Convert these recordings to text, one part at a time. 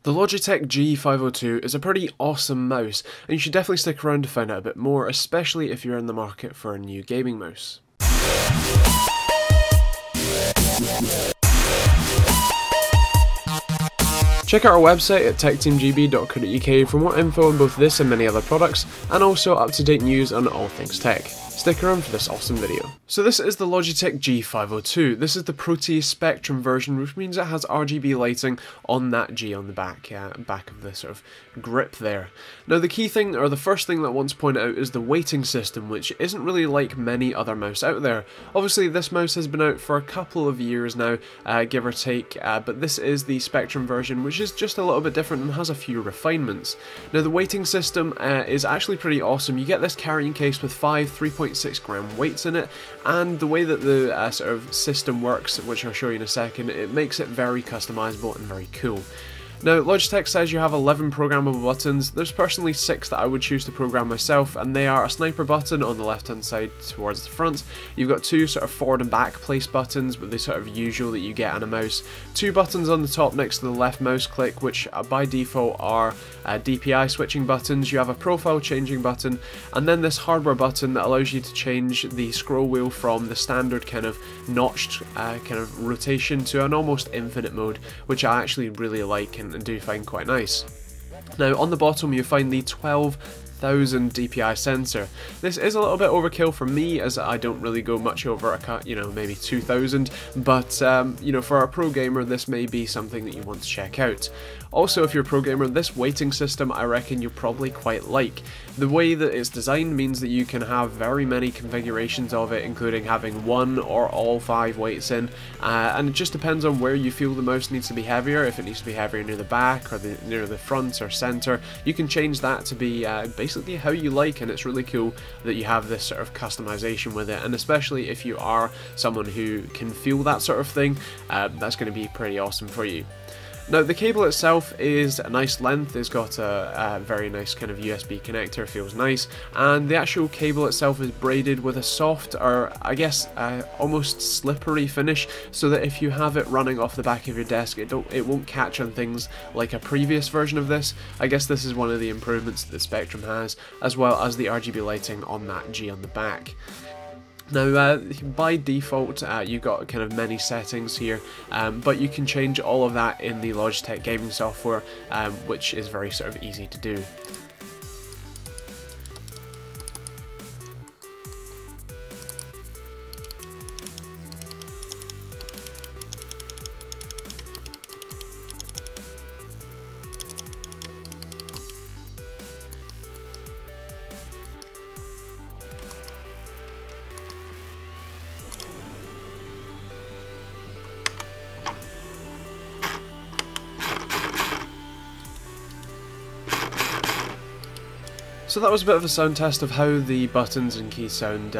The Logitech G502 is a pretty awesome mouse, and you should definitely stick around to find out a bit more, especially if you're in the market for a new gaming mouse. Check out our website at TechteamGB.co.uk for more info on both this and many other products, and also up-to-date news on all things tech. Stick around for this awesome video. So this is the Logitech G502. This is the Proteus Spectrum version, which means it has RGB lighting on that G on the back of the sort of grip there. Now the key thing, or the first thing that I want to point out, is the weighting system, which isn't really like many other mouse out there. Obviously this mouse has been out for a couple of years now, give or take, but this is the Spectrum version, which is just a little bit different and has a few refinements. Now the weighting system is actually pretty awesome. You get this carrying case with 5 3.6 gram weights in it, and the way that the sort of system works, which I'll show you in a second, it makes it very customizable and very cool. Now, Logitech says you have 11 programmable buttons. There's personally 6 that I would choose to program myself, and they are a sniper button on the left hand side towards the front. You've got 2 sort of forward and back place buttons, but the sort of usual that you get on a mouse. 2 buttons on the top next to the left mouse click, which by default are DPI switching buttons. You have a profile changing button, and then this hardware button that allows you to change the scroll wheel from the standard kind of notched kind of rotation to an almost infinite mode, which I actually really like and do find quite nice. Now on the bottom you find the 12,000 DPI sensor. This is a little bit overkill for me, as I don't really go much over maybe 2,000, but for a pro gamer this may be something that you want to check out. Also, if you're a pro gamer, this weighting system I reckon you'll probably quite like. The way that it's designed means that you can have very many configurations of it, including having 1 or all 5 weights in, and it just depends on where you feel the mouse needs to be heavier. If it needs to be heavier near the back or near the front or center, you can change that to be basically how you like, and it's really cool that you have this sort of customization with it, and especially if you are someone who can feel that sort of thing, that's going to be pretty awesome for you. Now the cable itself is a nice length, it's got a very nice kind of USB connector, feels nice, and the actual cable itself is braided with a soft, or I guess almost slippery finish, so that if you have it running off the back of your desk it won't catch on things like a previous version of this. I guess this is one of the improvements that the Spectrum has, as well as the RGB lighting on that G on the back. Now, by default, you've got kind of many settings here, but you can change all of that in the Logitech gaming software, which is very sort of easy to do. So that was a bit of a sound test of how the buttons and keys sound.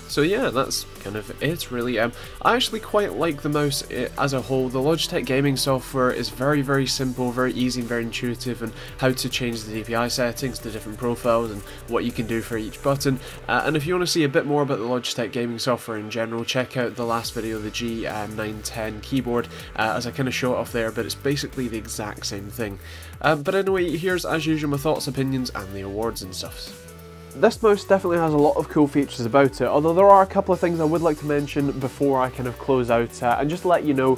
So yeah, that's kind of it really. I actually quite like the mouse as a whole. The Logitech gaming software is very, very simple, very easy and very intuitive, and how to change the DPI settings, the different profiles, and what you can do for each button. And if you want to see a bit more about the Logitech gaming software in general, check out the last video, the G910 keyboard, as I kind of show it off there, but it's basically the exact same thing. But anyway, here's as usual my thoughts, opinions, and the awards and stuff. This mouse definitely has a lot of cool features about it, although there are a couple of things I would like to mention before I kind of close out, and just let you know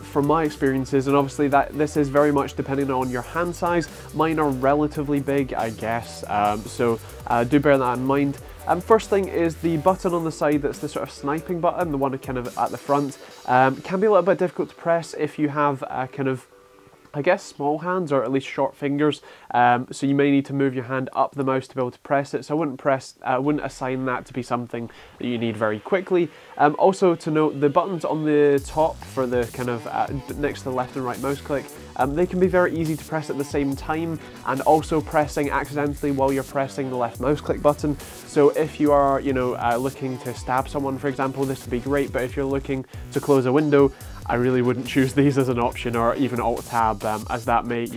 from my experiences, and obviously that this is very much depending on your hand size. Mine are relatively big, I guess, so do bear that in mind. First thing is the button on the side that's the sort of sniping button, the one kind of at the front, can be a little bit difficult to press if you have kind of, I guess, small hands, or at least short fingers, so you may need to move your hand up the mouse to be able to press it, so I wouldn't assign that to be something that you need very quickly. Also to note, the buttons on the top for the kind of next to the left and right mouse click, they can be very easy to press at the same time, and also pressing accidentally while you're pressing the left mouse click button. So if you are, looking to stab someone, for example, this would be great, but if you're looking to close a window, I really wouldn't choose these as an option, or even Alt-Tab, as that may,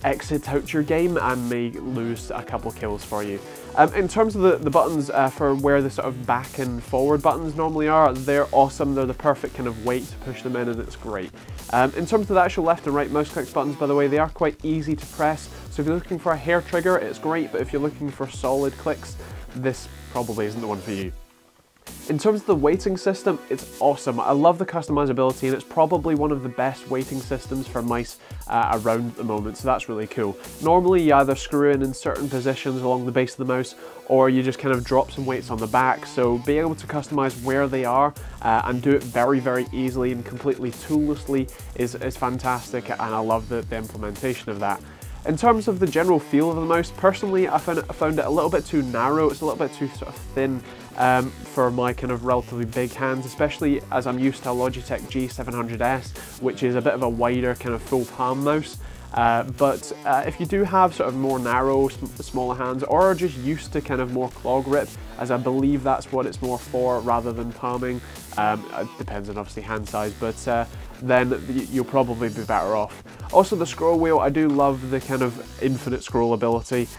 exit out your game and may lose a couple kills for you. In terms of the buttons for where the sort of back and forward buttons normally are, they're awesome. They're the perfect kind of weight to push them in, and it's great. In terms of the actual left and right mouse clicks buttons, by the way, they are quite easy to press. So if you're looking for a hair trigger, it's great, but if you're looking for solid clicks, this probably isn't the one for you. In terms of the weighting system, it's awesome. I love the customizability, and it's probably one of the best weighting systems for mice around at the moment, so that's really cool. Normally you either screw in certain positions along the base of the mouse, or you just kind of drop some weights on the back, so being able to customize where they are and do it very, very easily and completely toollessly is fantastic, and I love the implementation of that. In terms of the general feel of the mouse, personally I found it a little bit too narrow. It's a little bit too sort of thin for my kind of relatively big hands, especially as I'm used to a Logitech G502, which is a bit of a wider kind of full palm mouse. But if you do have sort of more narrow, smaller hands, or are just used to kind of more claw grip, as I believe that's what it's more for rather than palming, it depends on obviously hand size, but then you'll probably be better off. Also the scroll wheel, I do love the kind of infinite scroll ability,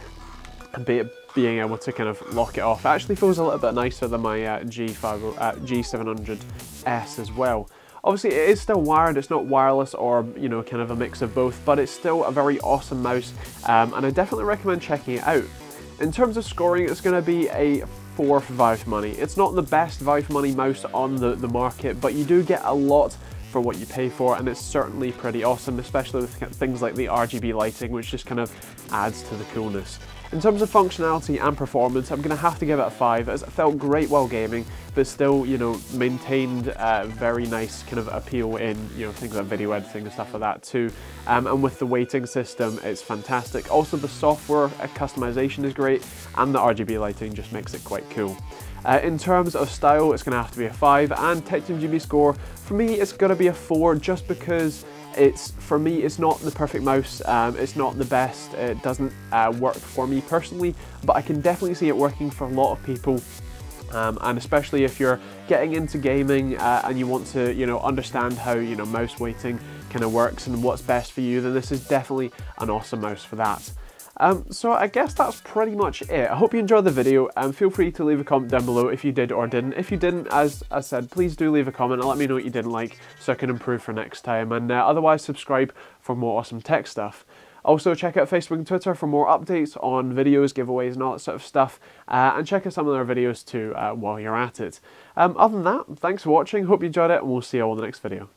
and being able to kind of lock it off. It actually feels a little bit nicer than my G700S as well. Obviously it is still wired, it's not wireless or, you know, kind of a mix of both, but it's still a very awesome mouse, and I definitely recommend checking it out. In terms of scoring, it's going to be a 4 for value for money. It's not the best value for money mouse on the market, but you do get a lot for what you pay for, and it's certainly pretty awesome, especially with things like the RGB lighting, which just kind of adds to the coolness. In terms of functionality and performance, I'm going to have to give it a 5, as it felt great while gaming, but still, you know, maintained very nice kind of appeal in, you know, things like video editing and stuff like that too. And with the weighting system, it's fantastic. Also, the software customization is great, and the RGB lighting just makes it quite cool. In terms of style, it's going to have to be a 5, and TechteamGB score, for me, it's going to be a 4, just because for me, it's not the perfect mouse, it's not the best, it doesn't work for me personally, but I can definitely see it working for a lot of people. And especially if you're getting into gaming and you want to, you know, understand how, you know, mouse weighting kind of works and what's best for you, then this is definitely an awesome mouse for that. So I guess that's pretty much it. I hope you enjoyed the video, and feel free to leave a comment down below if you did or didn't. If you didn't, as I said, please do leave a comment and let me know what you didn't like so I can improve for next time, and otherwise subscribe for more awesome tech stuff. Also check out Facebook and Twitter for more updates on videos, giveaways and all that sort of stuff, and check out some of their videos too while you're at it. Other than that, thanks for watching, hope you enjoyed it, and we'll see you all in the next video.